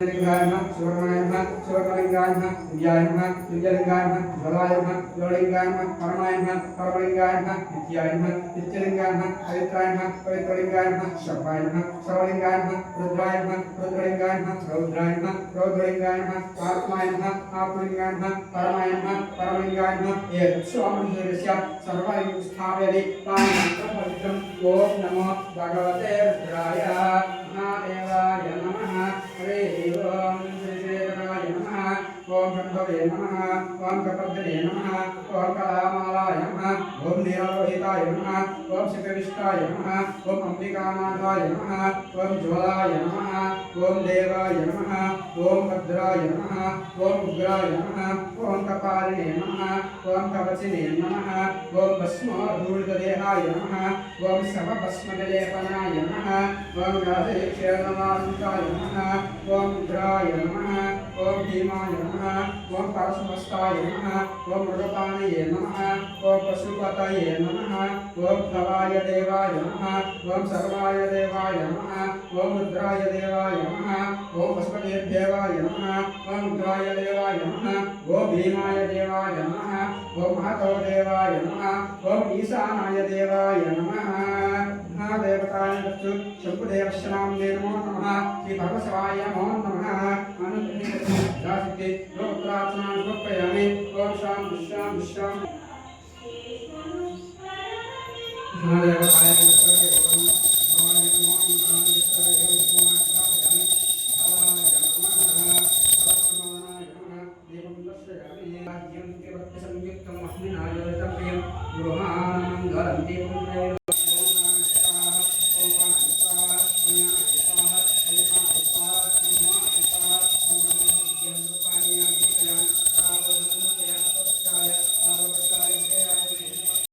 लिंगाय नमः सुवर्णाय नमः सुवर्णलिंगाय नमः दिव्याय नमः दिव्यलिंगाय नमः ज्वलाय नमः ज्वललिंगाय नमः परमाय नमः परमलिंगाय नमः नित्याय नमः नित्यलिंगाय नमः पवित्राय नमः पवित्रलिंगाय नमः सर्वाय नमः सर्वलिंगाय नमः रुद्राय नमः रुद्रलिंगाय नमः रौद्राय नमः रौद्रलिंगाय नमः आत्माय नमः आत्मलिंगाय नमः परमाय नमः परमलिंगाय नमः स्वामहेरस्य सर्वलिंग स्थापयति पाणित्रपवित्रम् ओम नमो भगवते रुद्राय महादेवाय नमः हरे ओम श्रीशेखराय नमः ओम शंभवे नमः ओम कपद्मने नमः ओम कलामालाय नमः ओम नीललोहिताय नमः ओम शिखविष्टाय नमः ओम अंबिकानाथाय नमः ओम ज्वलाय नमः ओम देवाय नमः ओम भद्राय नमः ओम उग्राय नमः ओम कपालिने नमः ओम कवचिने नमः ओम भस्मधूलितदेहाय नमः ओम सर्वभस्मलेपनाय नमः ओम राजक्षेत्रनाथाय नमः ओम रुद्राय नमः ओम भीमाय नमः ओम परशुमस्ताय नमः ओम मृगपाणये नमः ओम पशुपतये नमः ओम भवाय देवाय नमः ओम सर्वाय देवाय नमः ओम रुद्राय देवाय नमः ओम पशुपतिदेवाय नमः ओम रुद्राय देवाय नमः ओम भीमाय देवाय नमः ओम महतो देवाय नमः ओम ईशानाय देवाय नमः महादेवताय दत्तु शंभुदेवश्यामने नमो नमः श्री भगवसवाय नमो नमः अनुग्रहिते लोकत्रात्मा समर्पयामि ओम शांति शांति शांति महादेवताय दत्तु